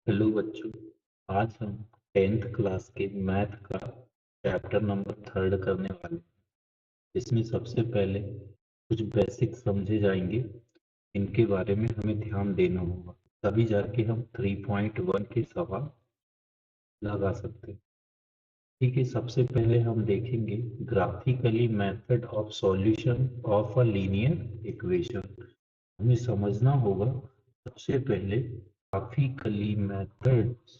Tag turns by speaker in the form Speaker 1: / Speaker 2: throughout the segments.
Speaker 1: Hello बच्चों। आज हम 10th क्लास के मैथ का चैप्टर नंबर 3 करने वाले हैं। इसमें सबसे पहले कुछ बेसिक समझे जाएंगे। इनके बारे में हमें ध्यान देना होगा, तभी जाके हम 3.1 के सवाल लगा सकते हैं। ठीक है, सबसे पहले हम देखेंगे graphically method of solution of a linear equation. हमें समझना होगा सबसे पहले graphically methods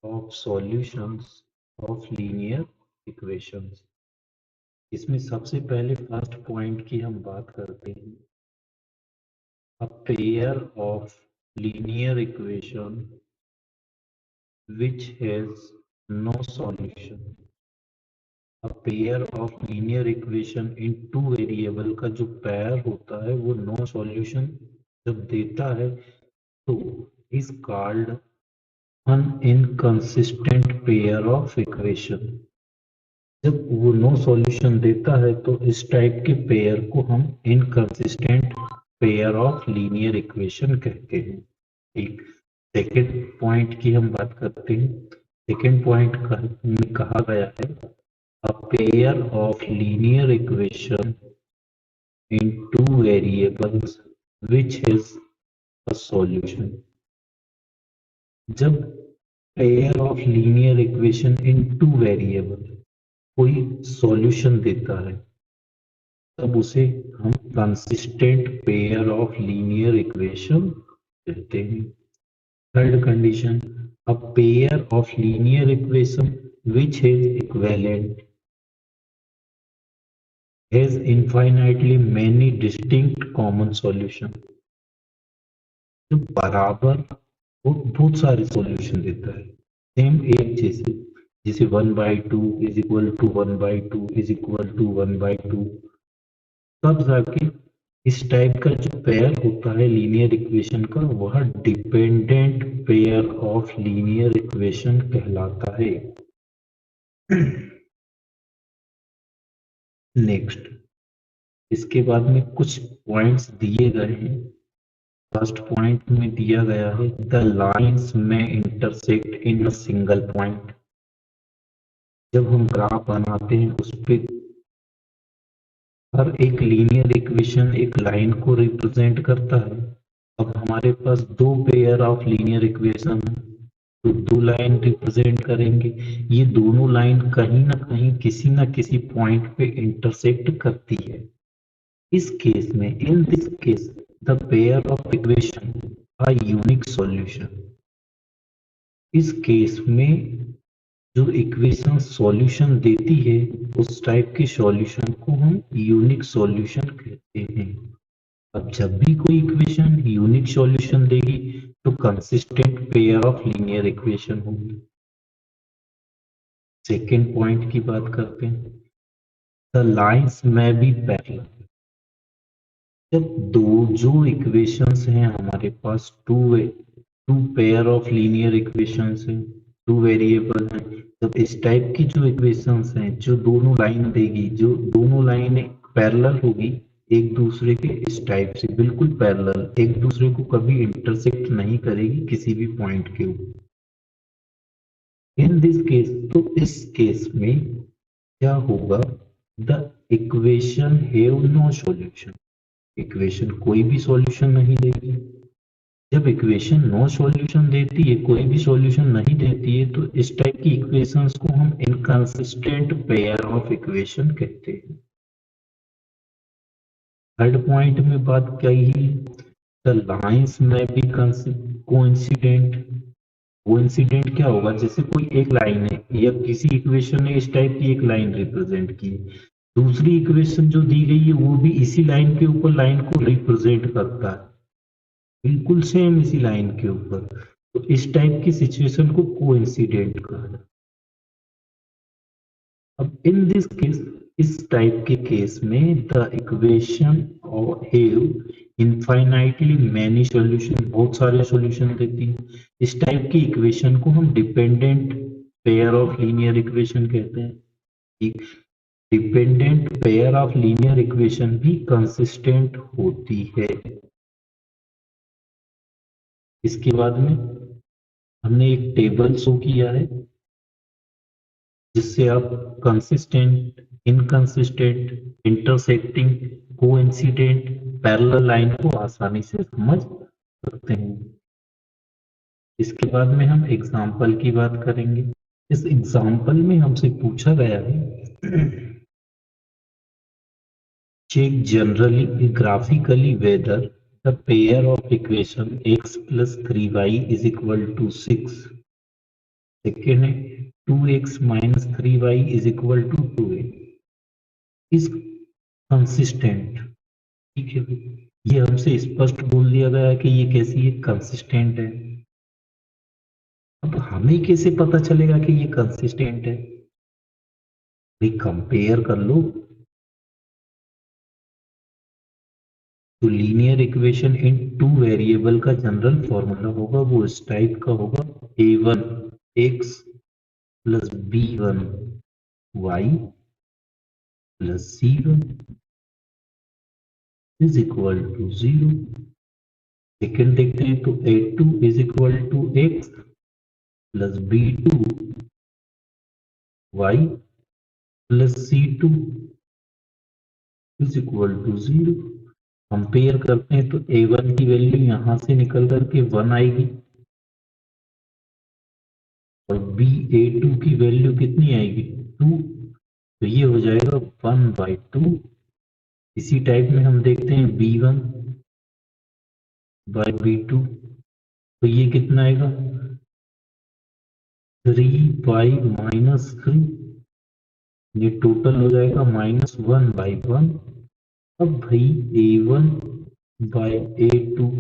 Speaker 1: of solutions of linear equations। इसमें सबसे पहले फर्स्ट पॉइंट की हम बात करते हैं। A pair of linear equation which has no solution। A pair of linear equation in two variable का जो पेयर होता है वो नो सॉल्यूशन जब देता है तो is called an inconsistent pair of equation। जब वो नो सॉल्यूशन देता है तो इस टाइप के पेयर को हम inconsistent pair of linear equation कहते हैं। एक सेकेंड पॉइंट की हम बात करते हैं। सेकेंड पॉइंट में कहा गया है a pair of linear equation in two variables which is a solution. जब pair of linear equation in two variable कोई सॉल्यूशन देता है तब उसे हम consistent pair of linear equation कहते हैं। Third condition a pair of linear equation which is equivalent has infinitely many distinct common solution. जो बराबर बहुत सारे सॉल्यूशन देता है सेम एक जैसे, जैसे 1/2 is equal to 1/2 is equal to 1/2। तब जाके इस टाइप का जो पेयर होता है लीनियर इक्वेशन का वह dependent pair of linear equation कहलाता है। नेक्स्ट, इसके बाद में कुछ पॉइंट्स दिए गए हैं। फर्स्ट पॉइंट में दिया गया है द लाइंस में intersect in a single point. जब हम ग्राफ बनाते हैं उस पे हर एक लीनियर इक्वेशन एक लाइन को रिप्रेजेंट करता है। अब हमारे पास दो पेयर ऑफ लीनियर इक्वेशन है तो दो लाइन रिप्रेजेंट करेंगे। ये दोनों लाइन कहीं ना कहीं किसी ना किसी पॉइंट पे इंटरसेक्ट करती है। इस केस में in this case the pair of equation a unique solution. इस केस में जो इक्वेशन सॉल्यूशन देती है उस टाइप के सॉल्यूशन को हम यूनिक सॉल्यूशन कहते हैं। अब जब भी कोई इक्वेशन यूनिक सॉल्यूशन देगी तो consistent pair of linear equation होगी। सेकेंड पॉइंट की बात करते हैं the lines may be parallel. जब दो जो इक्वेशंस हैं हमारे पास two pair of linear equations हैं, टू वेरिएबल हैं, तब इस टाइप की जो इक्वेशंस हैं जो दोनों लाइन देगी, जो दोनों लाइन पैरेलल होगी एक दूसरे के, इस टाइप से बिल्कुल पैरेलल, एक दूसरे को कभी इंटरसेक्ट नहीं करेगी किसी भी पॉइंट के ऊपर। इन दिस केस, तो इस केस में क्या होगा the equation have no solution. Equation कोई भी सॉल्यूशन नहीं देगी। जब इक्वेशन नो सॉल्यूशन देती है, कोई भी सॉल्यूशन नहीं देती है, तो इस टाइप की इक्वेशंस को हम इनकंसिस्टेंट पेयर ऑफ इक्वेशन कहते हैं। थर्ड पॉइंट में बात क्या ही द लाइंस में भी कोइंसिडेंट। कोइंसिडेंट क्या होगा, जैसे कोई एक लाइन है या किसी इक्वेशन ने इस टाइप की एक लाइन रिप्रेजेंट की, दूसरी इक्वेशन जो दी गई है वो भी इसी लाइन के ऊपर लाइन को रिप्रेजेंट करता है, बिल्कुल सेम इसी लाइन के ऊपर, तो इस टाइप की सिचुएशन को कोइंसिडेंट कहा जाता है। अब इन दिस केस, इस टाइप के केस में the equation have infinitely many solution, बहुत सारे सॉल्यूशन देती है। इस टाइप की इक्वेशन को हम dependent pair of linear equation कहते हैं। Dependent pair of linear equation भी कंसिस्टेंट होती है। इसके बाद में हमने एक टेबल शो किया है जिससे आप consistent, inconsistent, intersecting, coincident, parallel line को आसानी से समझ सकते हैं। इसके बाद में हम एग्जाम्पल की बात करेंगे। इस एग्जाम्पल में हमसे पूछा गया है check generally graphically whether the pair of equation x plus 3y is equal to 6। Second है 2x minus 3y is equal to 2a is consistent। ठीक है, ये हमसे स्पष्ट बोल दिया गया है कि ये कैसी है, कंसिस्टेंट है। अब हमें कैसे पता चलेगा कि ये कंसिस्टेंट है? भाई कंपेयर कर लो। तो linear equation in two variable का जनरल फॉर्मूला होगा वो इस टाइप का होगा, a1 x plus b1 y plus c1 is equal to 0। Second देखते हैं तो a2 is equal to x plus b2 y plus c2 is equal to 0। Compare करते हैं तो a1 की वैल्यू यहां से निकल करके 1 आएगी और बी ए टू की वैल्यू कितनी आएगी, 2। तो ये हो जाएगा 1/2। इसी टाइप में हम देखते हैं b1/b2, तो ये कितना आएगा, 3/-3। ये टोटल हो जाएगा -1/1। अब भाई a1/a2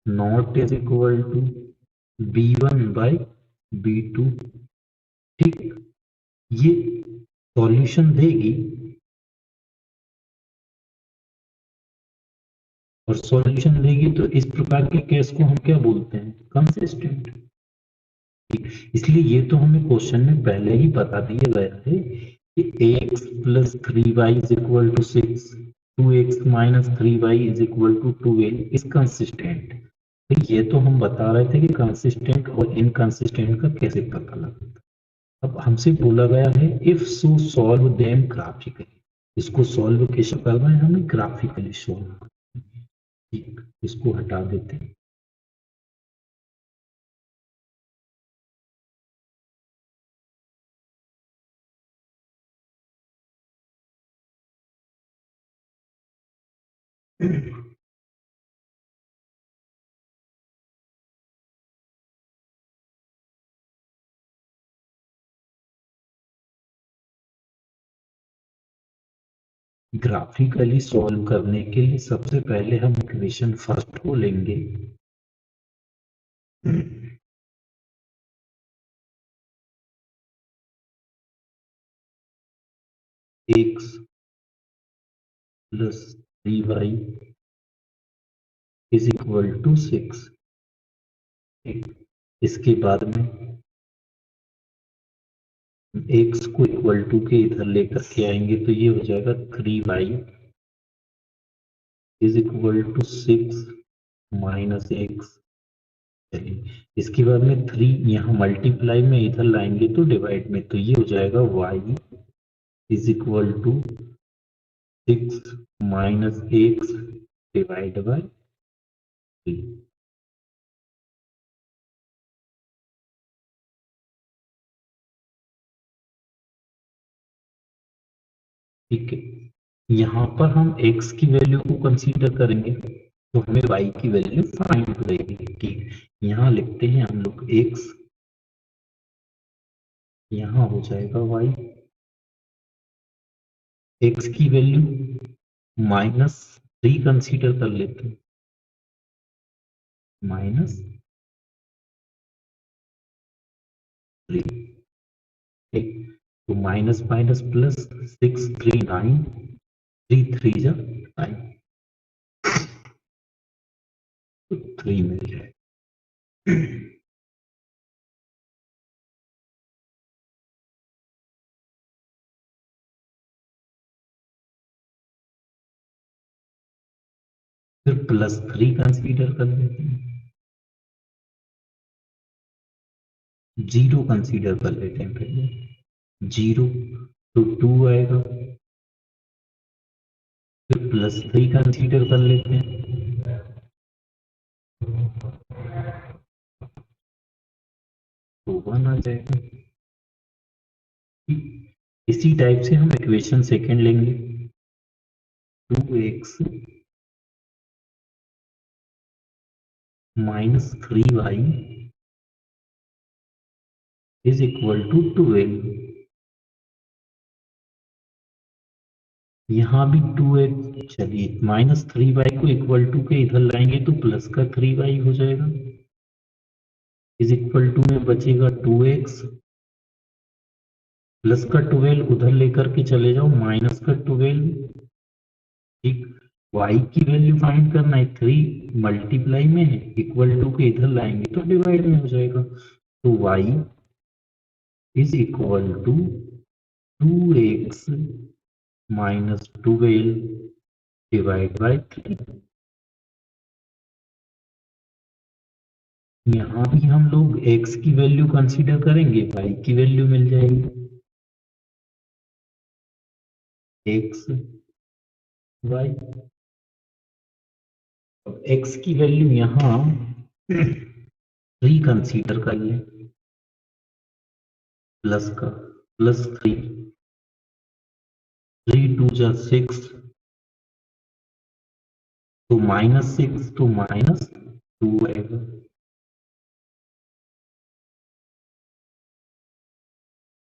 Speaker 1: not is equal to b1/b2। ठीक, ये सॉल्यूशन देगी और सॉल्यूशन देगी तो इस प्रकार के केस को हम क्या बोलते हैं, कंसिस्टेंट। इसलिए ये तो हमें क्वेश्चन में पहले ही बता दिया गया है कि x plus 3y is equal to 6, 2x minus 3y is equal to 2a is consistent. तो ये तो हम बता रहे थे कि कंसिस्टेंट और इनकंसिस्टेंट का कैसे पता लगता। अब हमसे बोला गया है if so solve them graphically. इसको सॉल्व कैसे करना है, हमें ग्राफिकली सॉल्व। ठीक, इसको हटा देते हैं। ग्राफिकली सॉल्व करने के लिए सबसे पहले हम इक्वेशन फर्स्ट को लेंगे। x plus 3y is equal to 6। इसके बाद में x को इक्वल टू के इधर लेकर के आएंगे तो ये हो जाएगा 3y is equal to 6 minus x। चलिए, इसके बाद में 3 यहाँ मल्टीप्लाई में इधर लाएंगे तो डिवाइड में, तो ये हो जाएगा y is equal to 6 minus x divide by 3। ठीक है, यहाँ पर हम x की वैल्यू को कंसीडर करेंगे तो हमें y की वैल्यू फाइंड करेगी। ठीक, यहाँ लिखते हैं हम लोग x, यहाँ हो जाएगा y। x की वैल्यू -3 कंसीडर कर लेते हैं, -3। ठीक, तो माइनस माइनस प्लस 6 3 9, 3 3 जा 9, तो 3 मिल जाए। फिर +3 कंसीडर कर लेते हैं, जीरो कंसीडर कर लेते हैं पहले, जीरो तो 2 आएगा, फिर +3 कंसीडर कर लेते हैं तो 1 आ जाएगा। इसी टाइप से हम इक्वेशन सेकंड लेंगे, 2x minus 3y is equal to 12। यहाँ भी 2x, चलिए -3y को इक्वल टू के इधर लाएंगे तो प्लस का 3y हो जाएगा, इज इक्वल टू में बचेगा 2x, प्लस का 12 उधर लेकर के चले जाओ, माइनस का 12। ठीक, y की वैल्यू फाइंड करना है, 3 मल्टीप्लाई में है, इक्वल टू के इधर लाएंगे तो डिवाइड में हो जाएगा, तो y is equal to 2x minus 12 divide by 3। यहाँ भी हम लोग x की वैल्यू कंसीडर करेंगे, y की वैल्यू मिल जाएगी, x y। x की वैल्यू यहाँ 3 कंसीडर कर लें, प्लस का +3, 3 2 जा 6, तो -6 तो -2 आएगा,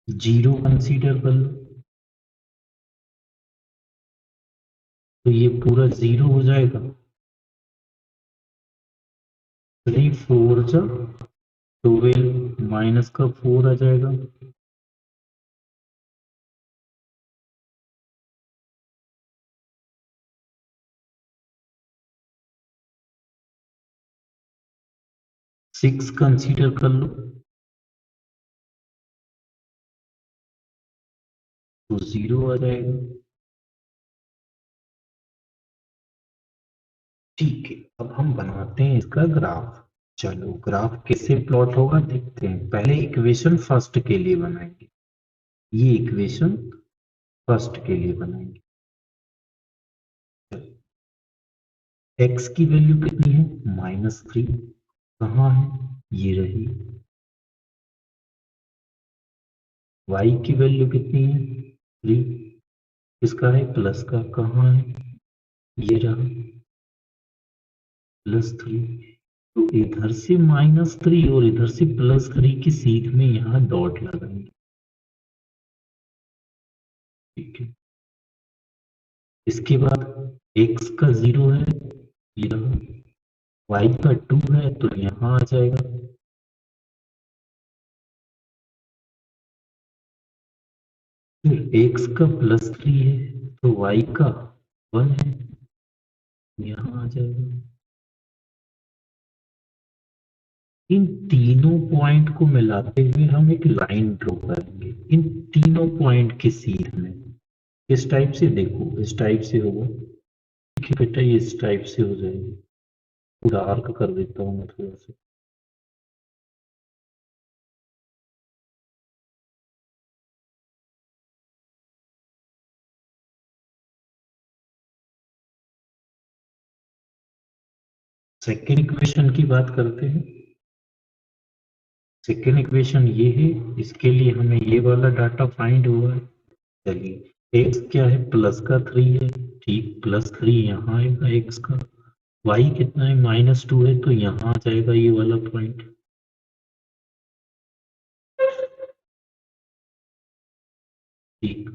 Speaker 1: जीरो कंसीडर कर लो तो ये पूरा जीरो हो जाएगा, 3 4 जा 12, माइनस का 4 आ जाएगा, सिक्स कंसीडर कर लो तो जीरो आ जाएगा। ठीक है, अब हम बनाते हैं इसका ग्राफ। चलो ग्राफ कैसे प्लॉट होगा देखते हैं, पहले इक्वेशन फर्स्ट के लिए बनाएंगे, ये इक्वेशन फर्स्ट के लिए बनाएंगे। x की वैल्यू कितनी है, -3, कहाँ है, ये रही। y की वैल्यू कितनी है, 3, इसका है प्लस का, कहाँ है, ये रहा, +3। तो इधर से -3 और इधर से +3 की सीध में यहाँ डॉट लगाएंगे। ठीक है, इसके बाद x का 0 है, ये रहा, y का 2 है तो यहाँ आ जाएगा, फिर x का +3 है तो y का 1 है, यहाँ आ जाएगा। इन तीनों पॉइंट को मिलाते हुए हम एक लाइन ड्रॉ करेंगे, इन तीनों पॉइंट के सीध में, इस टाइप से, देखो इस टाइप से होगा, ठीक है बेटा, ये इस टाइप से हो जाएगी, पूरा आर्क कर देता हूँ मैं थोड़ा सा। सेकेंड इक्वेशन की बात करते हैं, सेकेंड इक्वेशन ये है, इसके लिए हमें ये वाला डाटा फाइंड हुआ है। चलिए x क्या है, प्लस का 3 है, ठीक, +3 यहाँ आएगा x का, y कितना है, -2 है तो यहाँ आ जाएगा ये वाला पॉइंट, ठीक,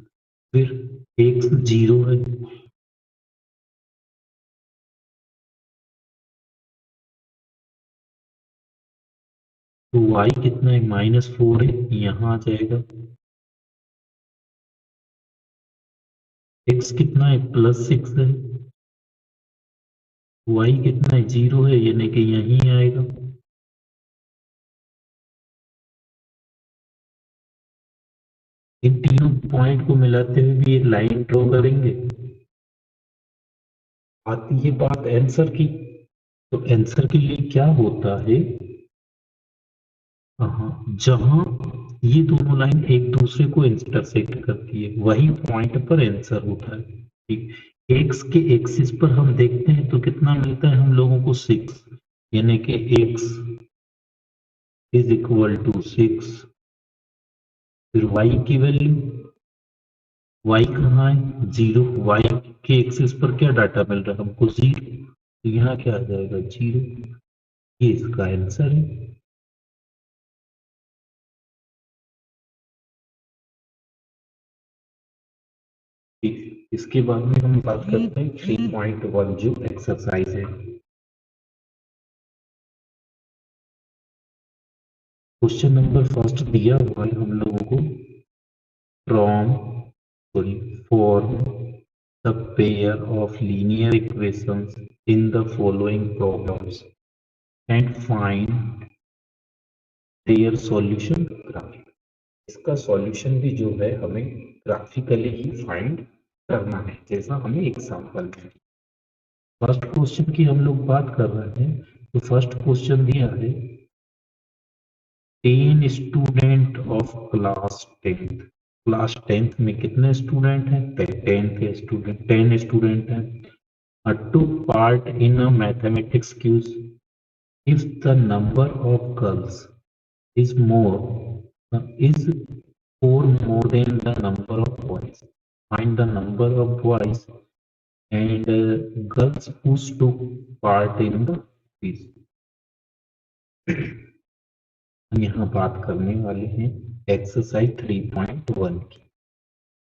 Speaker 1: फिर x 0 है, तो y कितना है, -4 है, यहाँ आ जाएगा, x कितना है, +6 है, y कितना है, 0 है, यानी कि यहीं आएगा। इन तीनों पॉइंट को मिलाते हुए भी एक लाइन ड्रॉ करेंगे। आती है बात आंसर की, तो आंसर के लिए क्या होता है, जहां ये दोनों लाइन एक दूसरे को इंटरसेक्ट करती है वही पॉइंट पर आंसर होता है। ठीक, एक्स के एक्सिस पर हम देखते हैं तो कितना मिलता है हम लोगों को 6, यानी कि एक्स इज इक्वल टू 6। फिर वाई की वैल्यू, वाई कहाँ है 0, वाई के एक्सिस पर क्या डाटा मिल रहा है हमको 0, तो यहाँ क्या आ जाएगा 0, ये इसका आंसर है। इसके बाद में हम बात करते हैं 3.1 जो एक्सरसाइज है। क्वेश्चन नंबर फर्स्ट दिया हुआ है हम लोगों को, from sorry form the pair of linear equations in the following problems and find their solution graphic. इसका सॉल्यूशन भी जो है हमें ग्राफिकली ही फाइंड करना है, जैसा हमें एग्जाम्पल में। फर्स्ट क्वेश्चन की हम लोग बात कर रहे हैं, तो फर्स्ट क्वेश्चन दिया है 10 student of class 10। Class 10th में कितने स्टूडेंट हैं 10 स्टूडेंट हैं to part in a mathematics quiz. If the number of girls is more is 4 more than the number of boys. Find the number of boys and girls who took part in the quiz. हम यहाँ बात करने वाले हैं exercise 3.1 की।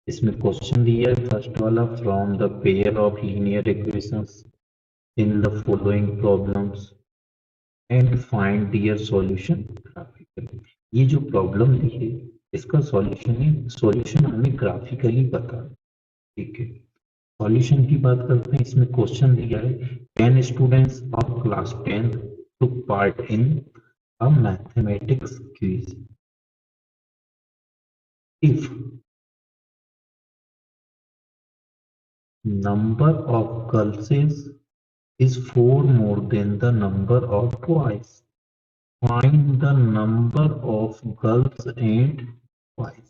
Speaker 1: इसमें question दिया है फर्स्ट वाला, from the pair of linear equations in the following problems and find their solution graphically. ये जो प्रॉब्लम दी है इसका सॉल्यूशन हमें ग्राफिकली बता। ठीक है, सॉल्यूशन की बात करते हैं। इसमें क्वेश्चन दिया है 10 students of class 10 took part in a mathematics quiz. If number of girls is 4 more than the number of boys, find the number of girls and boys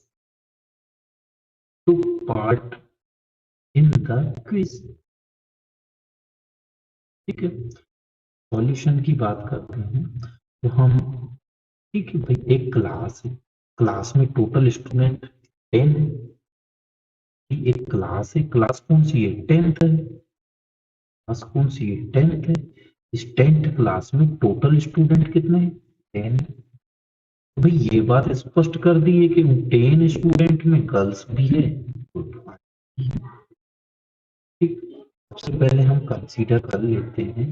Speaker 1: took part in the quiz. ठीक है, solution की बात करते हैं तो हम, ठीक है भाई, एक क्लास है, क्लास में टोटल स्टूडेंट 10 है। एक क्लास है, क्लास कौन सी है 10th है, क्लास कौन सी है 10th है। इस 10th क्लास में टोटल स्टूडेंट कितने हैं 10। तो भाई ये बात स्पष्ट कर दी है कि 10 स्टूडेंट में गर्ल्स भी है। ठीक, सबसे पहले हम कंसीडर कर लेते हैं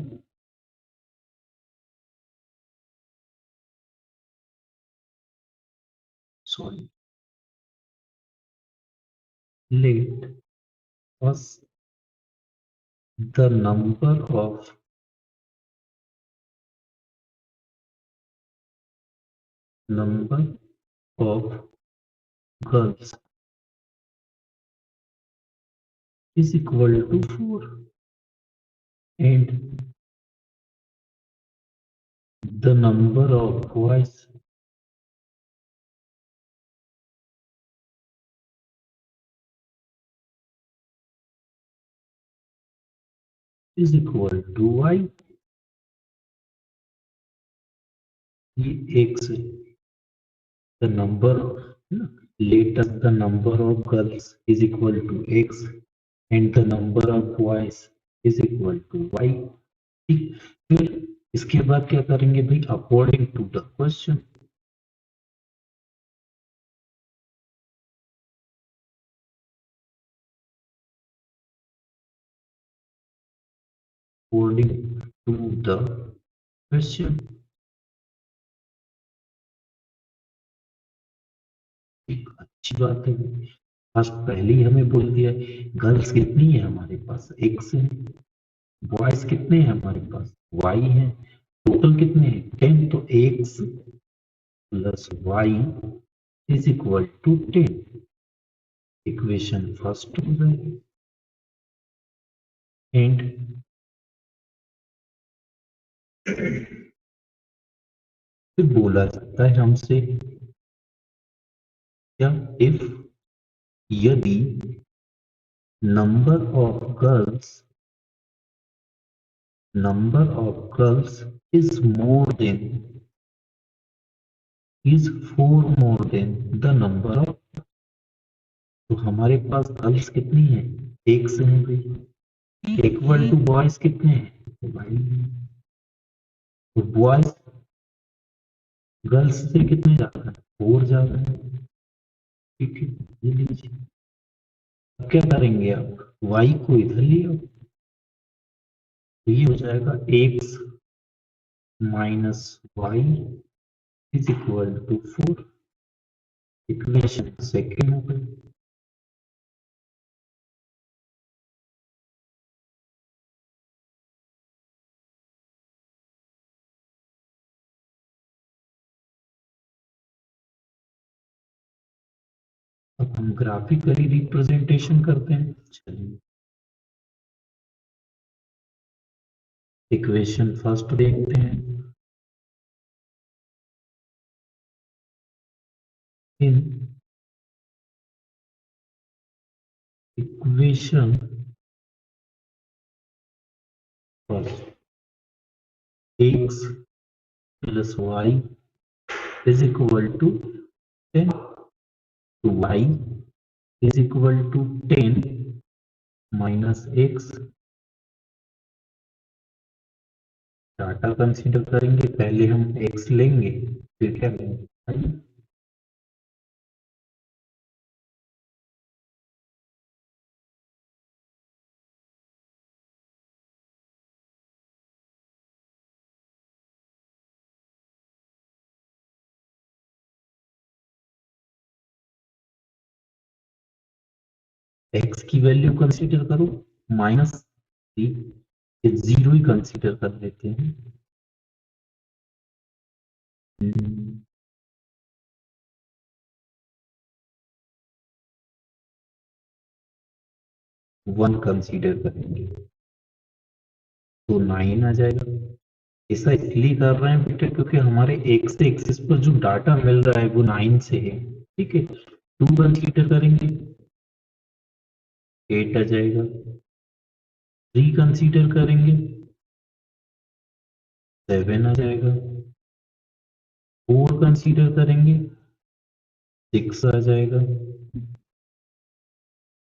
Speaker 1: sorry let us the number of girls is equal to 4 and the number of boys is equal to y। ये x है, the number, let us the number of girls is equal to x and the number of boys is equal to y। ठीक, फिर इसके बाद क्या करेंगे भाई, according to the question, according to the question. एक अच्छी बात है, फर्स्ट पहले ही हमें बोल दिया गर्ल्स कितनी है हमारे पास एक्स है, बॉयज कितने हैं हमारे पास वाई है, टोटल कितने हैं 10, तो x plus y is equal to 10। Equation first हो जाएगी एंड फिर बोला जाता है हमसे क्या, इफ, यदि number of girls is more than, is 4 more than the number of, तो हमारे पास गर्ल्स कितनी है, एक से है भाई, इक्वल टू बॉयज कितने हैं, तो भाई तो बॉयज गर्ल्स से कितने ज्यादा है, 4 ज्यादा है। ठीक है, ये लीजिए। अब क्या करेंगे आप, y को इधर ले आओ, तो ये हो जाएगा x minus y is equal to 4। Equation second हो गई। अब हम ग्राफिकली रिप्रेजेंटेशन करते हैं, चलिए इक्वेशन फर्स्ट देखते हैं। In equation first x plus y is equal to 10, तो y is equal to 10 minus x। Data consider करेंगे, पहले हम x लेंगे फिर क्या लेंगे, x की वैल्यू कंसीडर करो माइनस 3, जीरो ही कंसीडर कर लेते हैं। 1 कंसीडर करेंगे तो 9 आ जाएगा। ऐसा इसलिए कर रहे हैं बेटा क्योंकि हमारे x से एक्सिस पर जो डाटा मिल रहा है वो 9 से है। ठीक है, 2 कंसीडर करेंगे 8 आ जाएगा। 3 कंसीडर करेंगे 7 आ जाएगा। 4 कंसीडर करेंगे 6 आ जाएगा।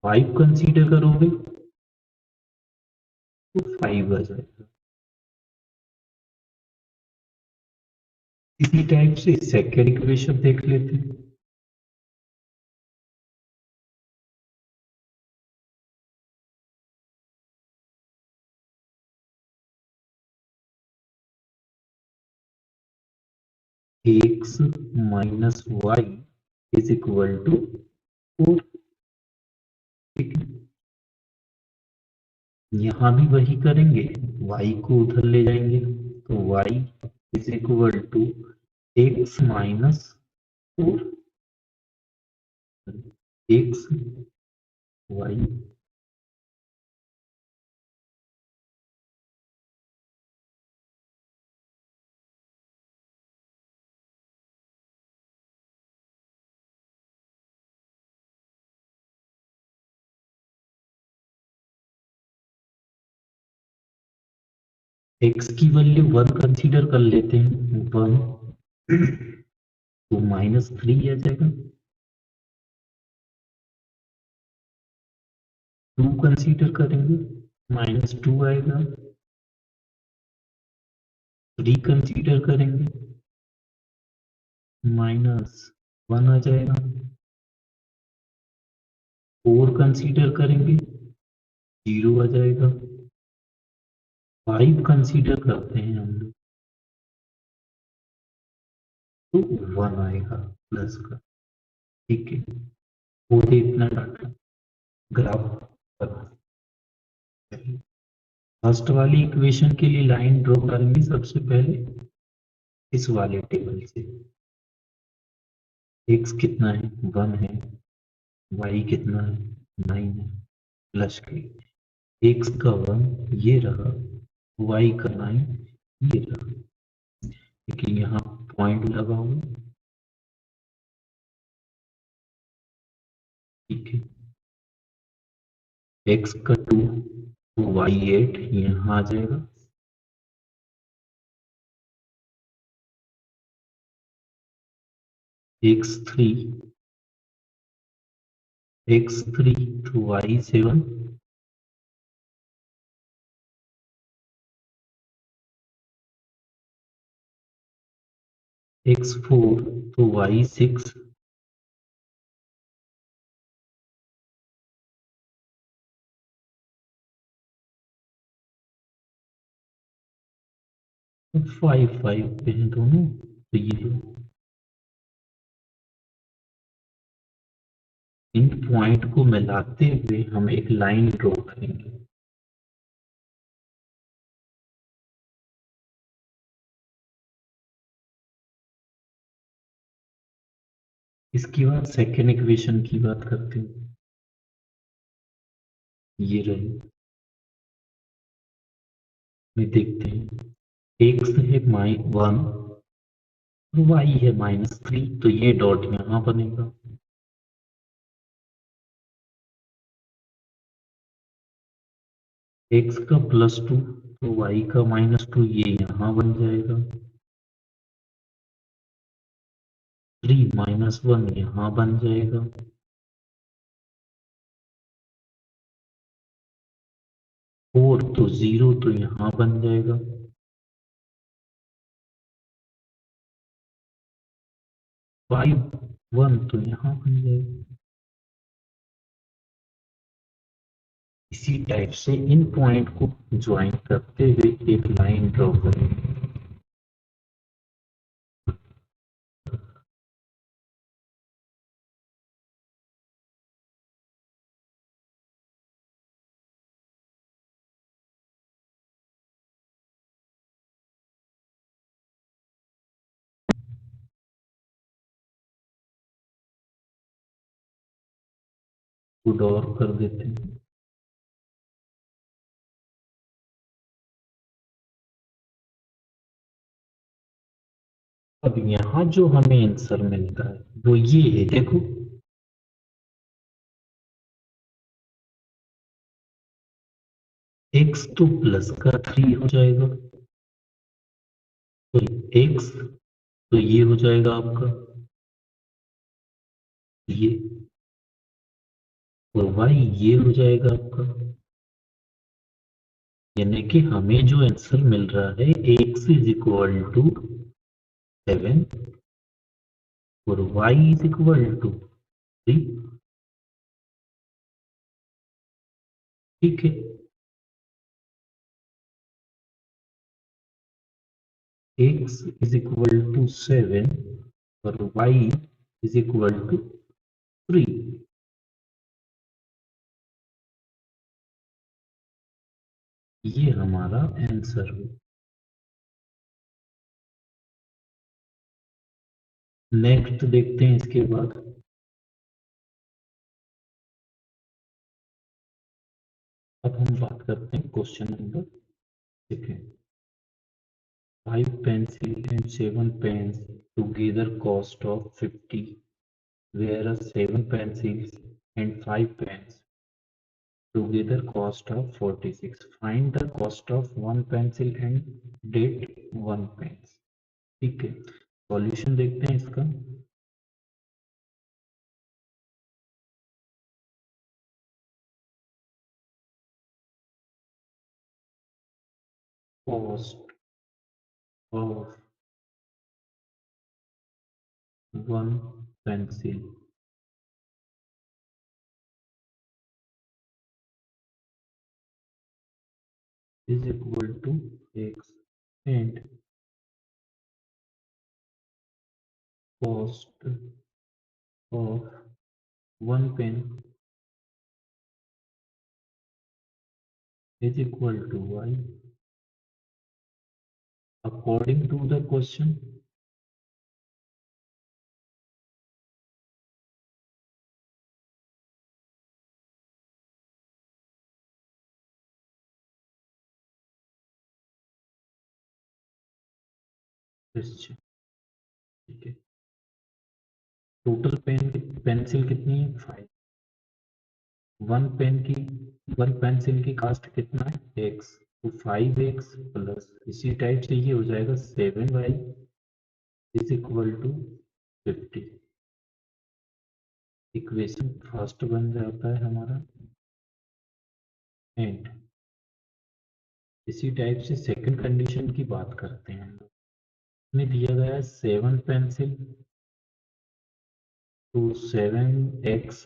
Speaker 1: 5 कंसीडर करोगे तो 5 आ जाएगा। इसी टाइप से सेकेंड इक्वेशन देख लेते हैं। x minus y is equal to 4। ठीक है, यहां भी वही करेंगे, y को उधर ले जाएंगे तो y is equal to x minus 4, x y. x की वैल्यू 1 कंसीडर कर लेते हैं, 1 तो -3 आ जाएगा। 2 कंसीडर करेंगे -2 आएगा। 3 कंसीडर करेंगे -1 आ जाएगा। 4 कंसीडर करेंगे 0 आ जाएगा। 5 कंसीडर करते हैं हम लोग तो 1 आएगा प्लस का। ठीक है, वो इतना डाटा ग्राफ। फर्स्ट वाली इक्वेशन के लिए लाइन ड्रॉ करेंगे सबसे पहले इस वाले टेबल से। x कितना है, 1 है। y कितना है, 9 है। प्लस के x का 1 ये रहा, y का 9 ये रहा। लेकिन यहाँ पॉइंट लगाओ। ठीक है, x का 2 तो y8 यहाँ आ जाएगा। x3 तो y7 x4 तो y6 5 पे हैं दोनों, तो ये इन पॉइंट को मिलाते हुए हम एक लाइन ड्रॉ करेंगे। इसके बाद सेकेंड इक्वेशन की बात करते हैं। ये रही, में देखते हैं x है -1 और y है -3, तो ये डॉट यहाँ बनेगा। x का +2 तो y का -2 ये यहाँ बन जाएगा। 3 -1 यहाँ बन जाएगा। 4 तो 0 तो यहाँ बन जाएगा। 5 1 तो यहाँ बन जाएगा। इसी टाइप से इन पॉइंट को ज्वाइन करते हुए एक लाइन ड्रॉ करें। गुड और कर देते हैं। अब यहाँ जो हमें आंसर मिलता है वो ये है, देखो x तो प्लस का 3 हो जाएगा, तो x तो ये हो जाएगा आपका ये, और y ये हो जाएगा आपका। यानी कि हमें जो आंसर मिल रहा है x इज इक्वल टू 7 और y इज इक्वल टू 3। ठीक है, x इज इक्वल टू 7 और y इज इक्वल टू 3। ये हमारा आंसर है। नेक्स्ट देखते हैं इसके बाद। अब हम बात करते हैं क्वेश्चन नंबर, ठीक है। 5 pencil and 7 pens together cost of 50, whereas 7 pencils and 5 pens together cost of 46. Find the cost of one pencil and date one pens। ठीक है, सॉल्यूशन देखते हैं इसका। Cost of one pencil is equal to x and cost of one pen is equal to y according to the question। question total pencil कितनी है 5। One pen की one pencil की cast कितना है x, तो 5x प्लस इसी type से ये हो जाएगा 7y is equal to 50। Equation first बन जाता है हमारा। एंड इसी टाइप से सेकंड कंडीशन की बात करते हैं। में दिया गया है 7 पेंसिल, तो 7x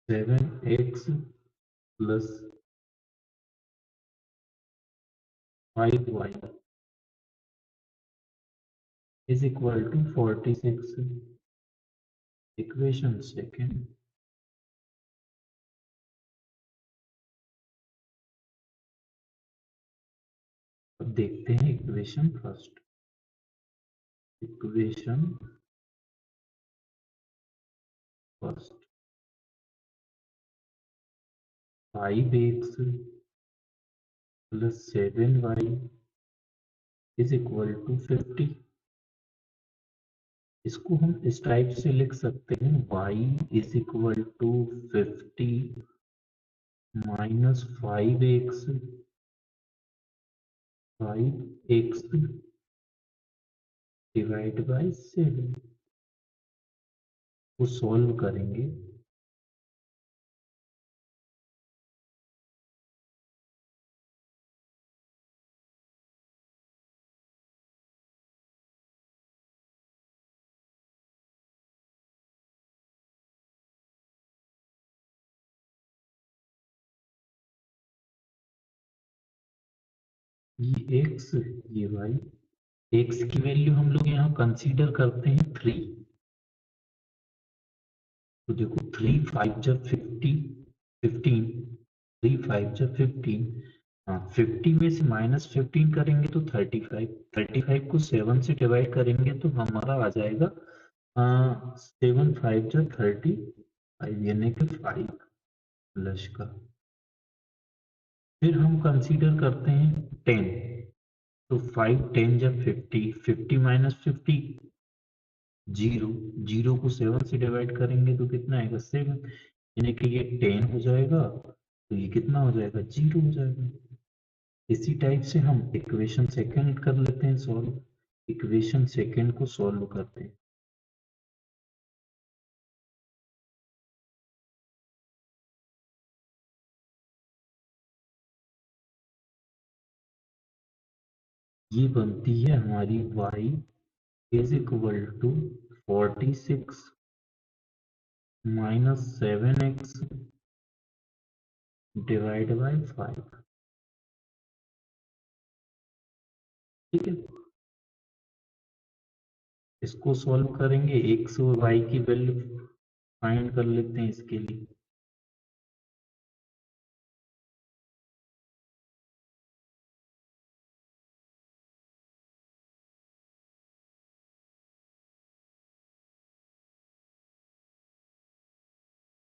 Speaker 1: 7x plus 5y is equal to 46। Equation second. अब देखते हैं equation first. Equation first 5x plus 7y is equal to 50। इसको हम इस टाइप से लिख सकते हैं y is equal to 50 minus 5x divide by 7 को सॉल्व करेंगे। ये x ये y, x की वैल्यू हम लोग यहाँ कंसीडर करते हैं 3। तो देखो 3 5 जब 50 15, 3 5 जब 15, हाँ 50 में से -15 करेंगे तो 35, 35 को 7 से डिवाइड करेंगे तो हमारा आ जाएगा 7 5 जब 35 यानी कि 5 प्लस का। फिर हम कंसीडर करते हैं 10, तो 5 10 जब 50, 50 माइनस 50 जीरो, जीरो को 7 से डिवाइड करेंगे तो कितना आएगा 7, यानी कि ये 10 हो जाएगा, तो ये कितना हो जाएगा 0 हो जाएगा। इसी टाइप से हम इक्वेशन सेकंड कर लेते हैं सॉल्व। इक्वेशन सेकंड को सॉल्व करते हैं। ये बनती है हमारी y is equal to 46 minus 7x divide by 5। ठीक है, इसको सॉल्व करेंगे, x और y की वैल्यू फाइंड कर लेते हैं इसके लिए।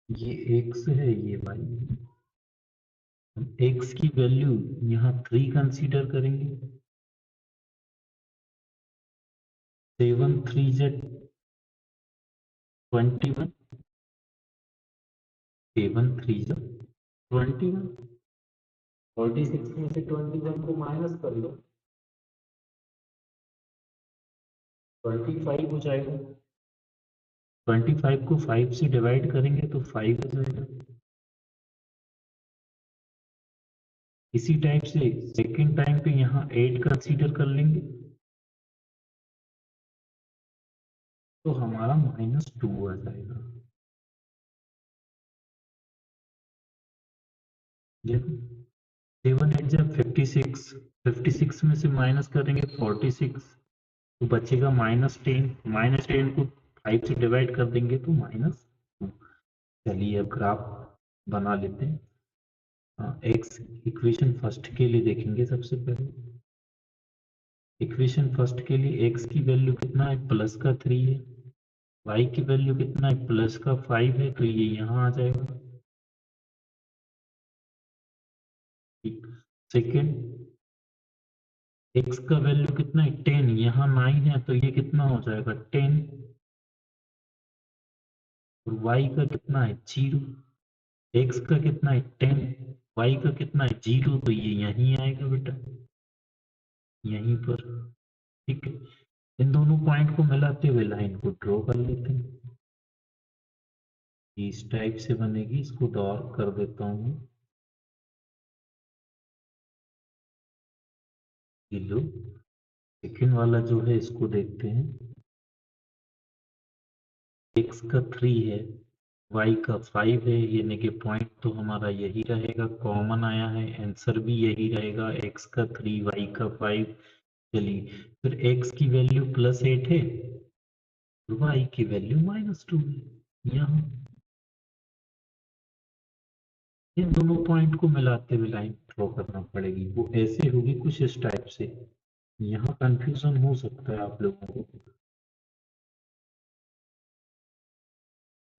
Speaker 1: ये x है, ये y है। हम x की वैल्यू यहाँ 3 कंसीडर करेंगे। 7 3 जेड 21, 7 3 जो 21, 46 में से 21 को माइनस कर लो, 25 हो जाएगा। 25 को 5 से डिवाइड करेंगे तो 5 हो जाएगा। इसी टाइप से सेकेंड टाइम पे यहाँ 8 कंसीडर कर लेंगे तो हमारा -2 आ जाएगा। देखो 7 8 जब 56, 56 में से माइनस करेंगे 46, तो बचेगा -10, -10 को 5 से डिवाइड कर देंगे तो -2। चलिए अब ग्राफ बना लेते हैं। एक्स इक्वेशन फर्स्ट के लिए देखेंगे सबसे पहले। इक्वेशन फर्स्ट के लिए एक्स की वैल्यू कितना है +3 है, वाई की वैल्यू कितना है +5 है, तो ये यहाँ आ जाएगा। ठीक। सेकेंड, x का वैल्यू कितना है 10, यहाँ 9 है तो ये कितना हो जाएगा 10, और y का कितना है 0, x का कितना है 10, y का कितना है 0, तो ये यहीं आएगा बेटा, यहीं पर। ठीक है, इन दोनों पॉइंट को मिलाते हुए लाइन को ड्रॉ कर लेते हैं। इस टाइप से बनेगी, इसको डार्क कर देता हूँ। ये लो, सेकेंड वाला जो है इसको देखते हैं। x का 3 है, y का 5 है, यानी कि पॉइंट तो हमारा यही रहेगा, कॉमन आया है, आंसर भी यही रहेगा, x का 3 y का 5। चलिए, फिर x की वैल्यू +8 है, y की वैल्यू -2 है। यहाँ इन दोनों पॉइंट को मिलाते हुए लाइन ड्रॉ करना पड़ेगी, वो ऐसे होगी कुछ इस टाइप से। यहाँ कंफ्यूजन हो सकता है आप लोगों को।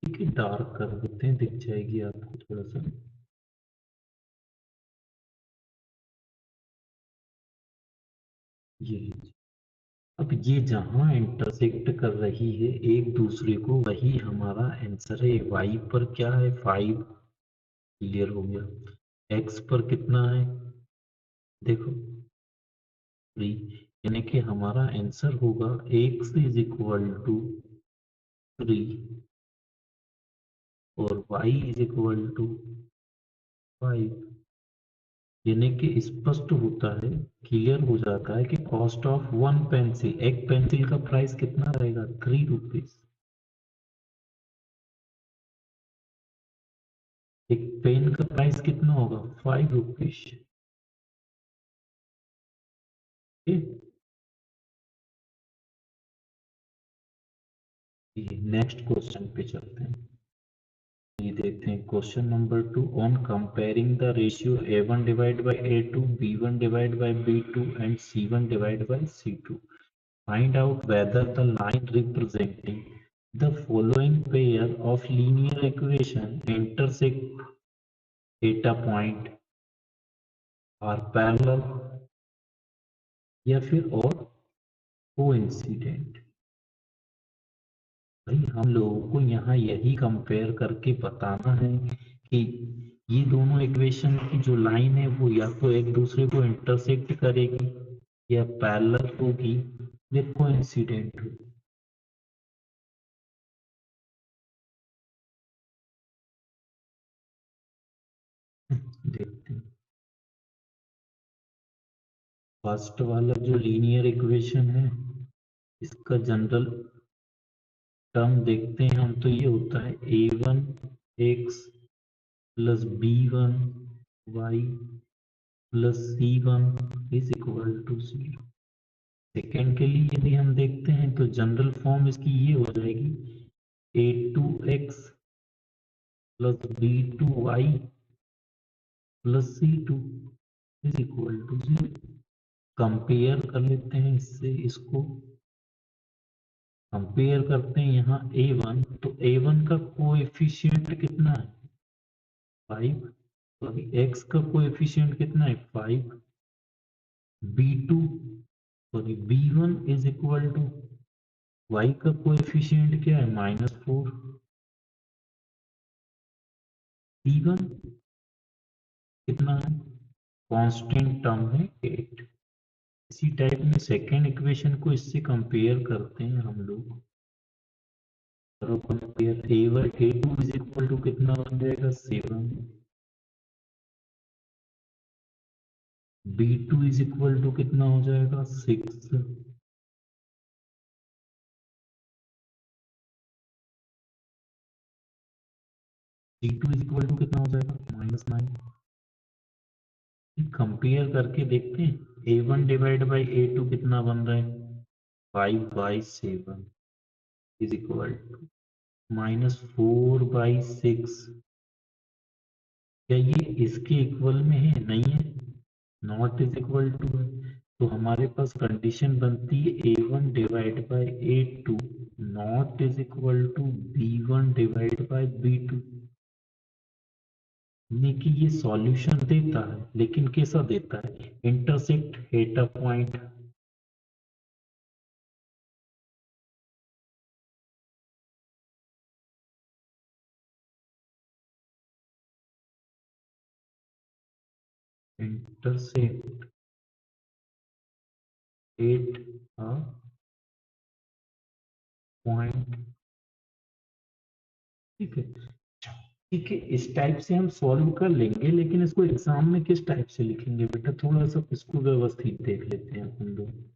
Speaker 1: ठीक है, डार्क कर देते हैं, दिख जाएगी आपको थोड़ा सा। ये अब ये जहां इंटरसेक्ट कर रही है एक दूसरे को, वही हमारा आंसर है। y पर क्या है 5, क्लियर हो गया। x पर कितना है देखो 3, यानी कि हमारा आंसर होगा x इज इक्वल टू 3 और y इज इक्वल टू 5। यानी कि स्पष्ट होता है, क्लियर हो जाता है कि कॉस्ट ऑफ वन पेंसिल, एक पेंसिल का प्राइस कितना रहेगा 3 रुपीज। एक पेन का प्राइस कितना होगा 5 रुपीज। नेक्स्ट क्वेश्चन पे चलते हैं। ये देखते हैं question number 2, on comparing the ratio a1 divide by a2, b1 divide by b2 and c1 divide by c2, find out whether the line representing the following pair of linear equation intersect at a point are parallel या फिर और coincident. भाई हम लोगों को यहाँ यही compare करके बताना है कि ये दोनों इक्वेशन की जो लाइन है वो या तो एक दूसरे को इंटरसेक्ट करेगी, या पैरेलल होगी, या कोइंसिडेंट होगी। देखते हैं, फर्स्ट वाला जो लीनियर इक्वेशन है इसका जनरल टर्म देखते हैं हम, तो ये होता है a1x plus b1y plus c1 is equal to 0। Second के लिए यदि हम देखते हैं तो जनरल फॉर्म इसकी ये हो जाएगी a2x plus b2y plus c2 is equal to 0। Compare कर लेते हैं इससे इसको, कंपेयर करते हैं यहाँ a1, तो a1 का कोएफिशिएंट कितना है 5, तो अभी x का कोएफिशिएंट कितना है 5, b2 sorry b1 is equal to y का कोएफिशिएंट क्या है -4, c1 कितना है कांस्टेंट टर्म है 8। इसी टाइप में सेकेंड इक्वेशन को इससे कंपेयर करते हैं हम लोग। करो compare, a2 is equal to कितना बन जाएगा 7, b2 इज इक्वल टू कितना हो जाएगा 6, c2 इज इक्वल टू कितना हो जाएगा -9। कंपेयर करके देखते हैं, a1 डिवाइड बाई a2 कितना बन रहा है 5/7 इज इक्वल टू -4/6। क्या ये इसके इक्वल में है, नहीं है, नॉट इज इक्वल टू है, तो हमारे पास कंडीशन बनती है a1 divide by a2 not is equal to b1 divide by b2। ने कि ये सॉल्यूशन देता है, लेकिन कैसा देता है, intersect data point. Intersect at a point. ठीक है। ठीक है, इस टाइप से हम सॉल्व कर लेंगे, लेकिन इसको एग्जाम में किस टाइप से लिखेंगे बेटा, थोड़ा सा इसको व्यवस्थित देख लेते हैं अपन लोग।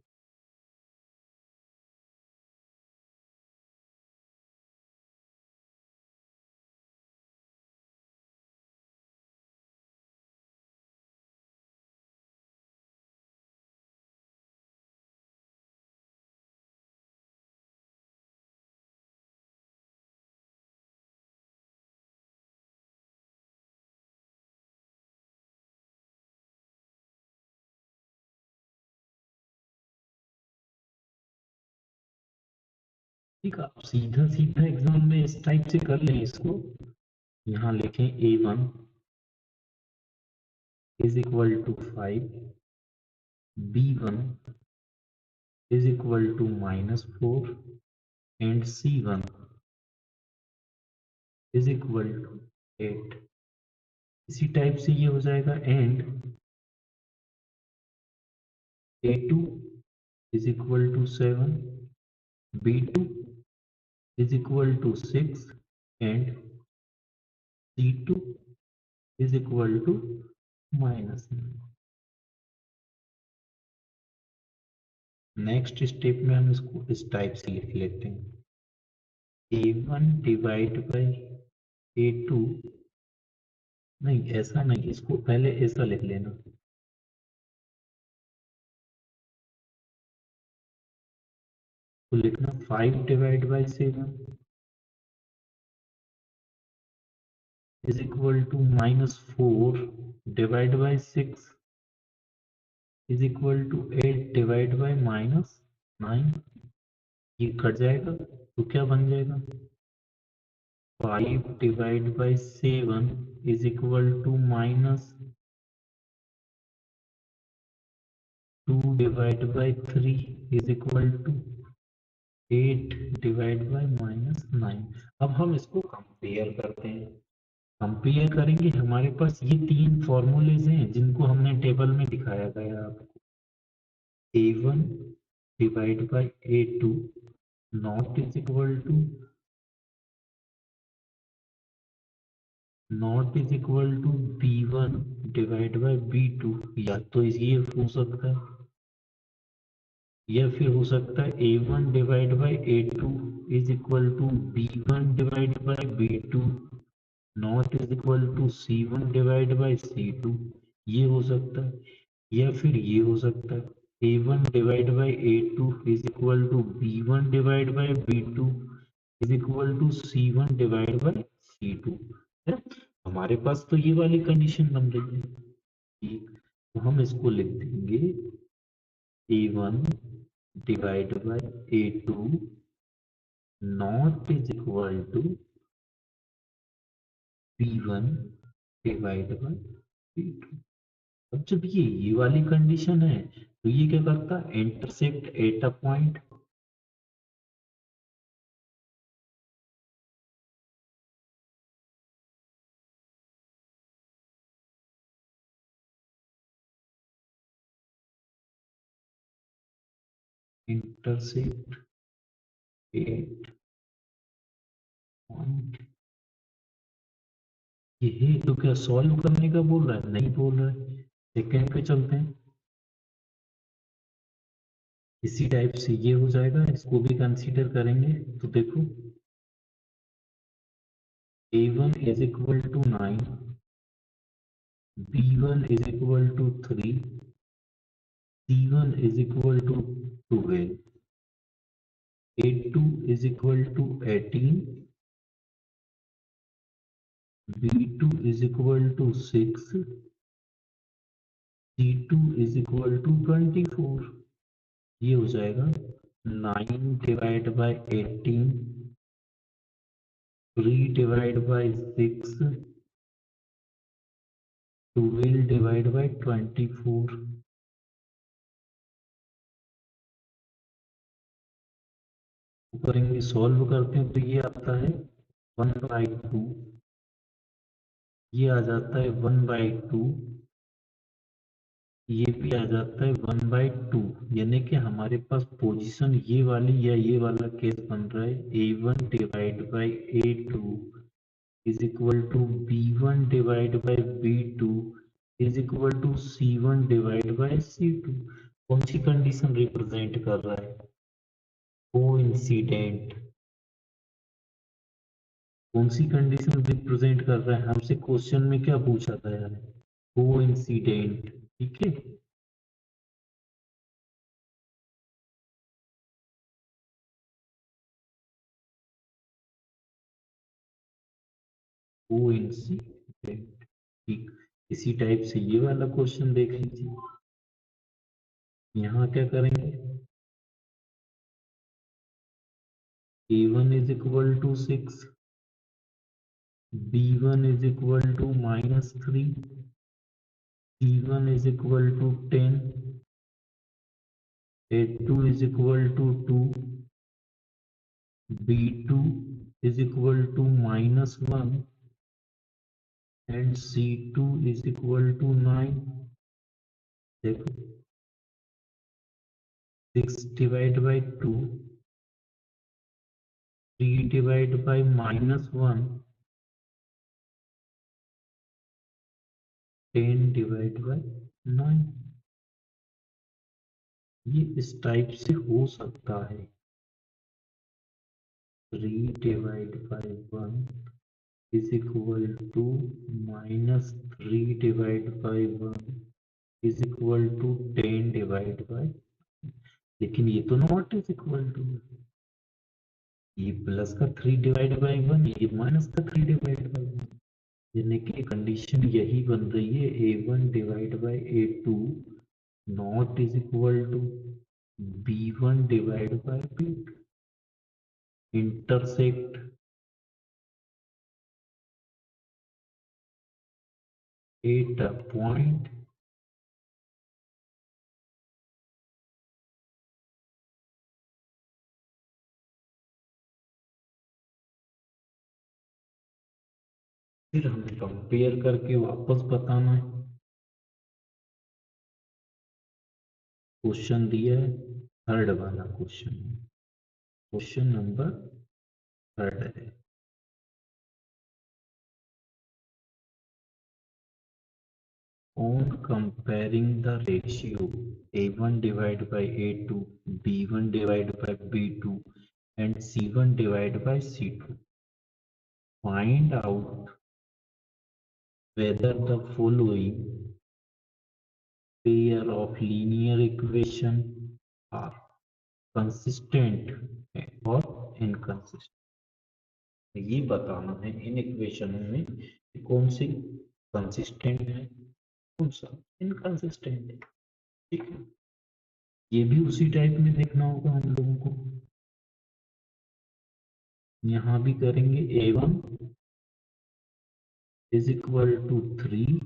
Speaker 1: ठीक है, आप सीधा सीधा एग्जाम में इस टाइप से कर लें इसको। यहाँ लिखें A1 is equal to 5, B1 is equal to -4 and C1 is equal to 8। इसी टाइप से ये हो जाएगा, and A2 is equal to 7, B2 is equal to 6 and C2 is equal to -9। Next step में हम इसको इस टाइप से लिख लेते हैं, A1 डिवाइड बाई A2। नहीं, ऐसा नहीं, इसको पहले ऐसा लिख लेना, तो लिखना 5 divide by 7 is equal to -4 divide by 6 is equal to 8 divide by -9। ये कट जाएगा तो क्या बन जाएगा, 5 divided by 7 is equal to -2 divided by 3 is equal to 8 divided by -9। अब हम इसको कंपेयर करते हैं। कंपेयर करेंगे, हमारे पास ये तीन फॉर्मूलेज हैं जिनको हमने टेबल में दिखाया गया आपको। A1 divided by A2 not is equal to not is equal to B1 divide by B2। या तो ये हो सकता है, या फिर हो सकता है A1 divide by A2 is equal to B1 divide by B2 not is equal to C1 divide by C2। ये हो सकता है, या फिर ये हो सकता है A1 divide by A2 is equal to B1 divide by B2 is equal to C1 divide by C2 है। हमारे पास तो ये वाली कंडीशन बन रही है। ठीक, तो हम इसको लिख देंगे A1 divide by A2 not is equal to B1 divide by B2। अब जब ये वाली कंडीशन है, तो ये क्या करता है, intersect at a point. Intersect at point. ये है तो क्या सॉल्व करने का बोल रहा है, नहीं बोल रहा है। सेकेंड पे चलते हैं, इसी टाइप से ये हो जाएगा, इसको भी कंसीडर करेंगे। तो देखो A1 is equal to 9, B1 is equal to 3, C1 is equal to 12, A2 is equal to 18, B2 is equal to 6, C2 is equal to 24। ये हो जाएगा 9 divide by 18, 3 divide by 6 12 divide by 24 करेंगे, solve करते हैं तो ये आता है 1/2, ये आ जाता है 1/2, ये भी आ जाता है 1/2, यानी कि हमारे पास पोजीशन ये वाली या ये वाला केस बन रहा है A1 divide by A2 is equal to B1 divide by B2 is equal to C1 divide by C2। कौन सी कंडीशन रिप्रेजेंट कर रहा है? कोइंसिडेंट। कौन सी कंडीशन रिप्रेजेंट कर रहा है? हमसे क्वेश्चन में क्या पूछा था यार? कोइंसिडेंट। ठीक है, कोइंसिडेंट। ठीक, इसी टाइप से ये वाला क्वेश्चन देख लीजिए। यहाँ क्या करेंगे? A1 is equal to 6, B1 is equal to -3, C1 is equal to 10, A2 is equal to 2, B2 is equal to -1 and C2 is equal to 9। देखो, 6 divide by 2, 3 divide by -1, 10 divide by 9। ये इस type से हो सकता है। 3 divide by 1 is equal to -3 divide by 1 is equal to 10 divide by, लेकिन ये तो नॉट इज इक्वल टू, ये प्लस का 3 डिवाइड बाई 1, ये माइनस का 3 डिवाइड बाई 1, यानी कि कंडीशन यही बन रही है A1 divide by A2 not is equal to B1 divide by B2। Intersect at a point फिर हमें कंपेयर करके वापस बताना है। क्वेश्चन दिया है, थर्ड वाला क्वेश्चन, क्वेश्चन नंबर थर्ड है। On comparing the ratio A1 divided by A2, B1 divided by B2 and C1 divided by C2, find out whether the following pair of linear equation are consistent or inconsistent। ये बताना है इन इक्वेशनों में कि कौन सी consistent है, कौन सा inconsistent है। ठीक है, ये भी उसी टाइप में देखना होगा हम लोगों को। यहाँ भी करेंगे A1 is equal to 3,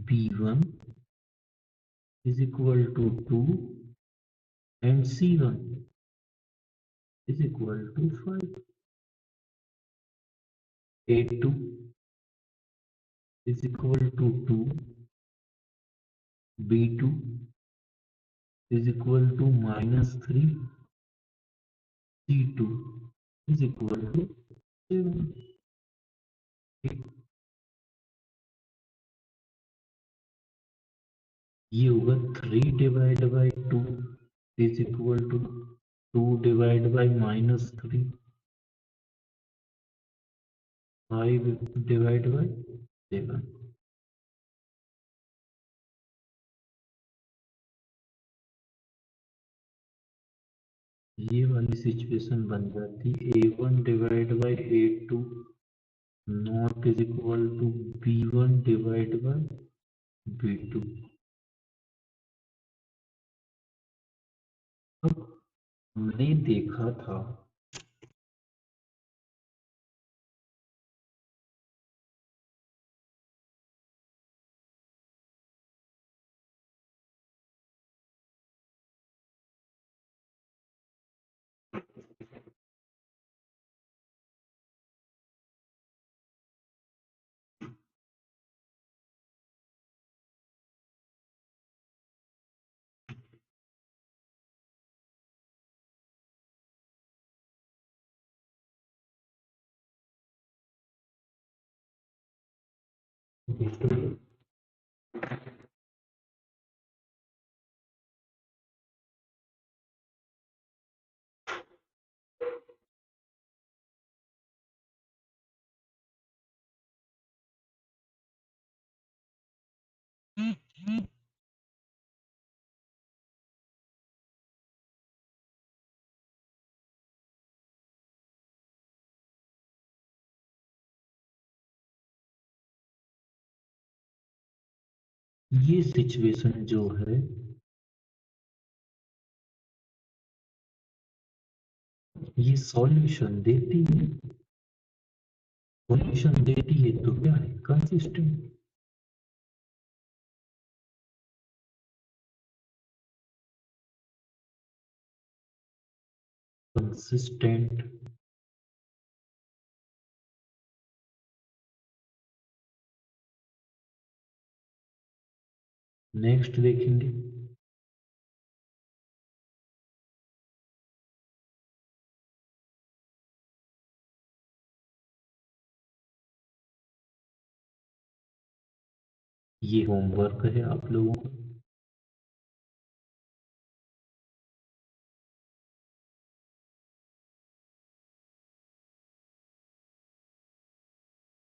Speaker 1: B1 is equal to 2 and C1 is equal to 5। A2 is equal to 2, B2 is equal to -3, C2 is equal to 7। ये होगा 3 divide by 2 is equal to 2 divide by -3, 5 divide by 7। ये वाली situation बन जाती A1 divide by A2 not is equal to B1 divide by B2। अब हमने देखा था ये सिचुएशन जो है ये सॉल्यूशन देती है, सॉल्यूशन देती है तो क्या है, कंसिस्टेंट। कंसिस्टेंट। नेक्स्ट देखेंगे। ये होमवर्क है आप लोगों का।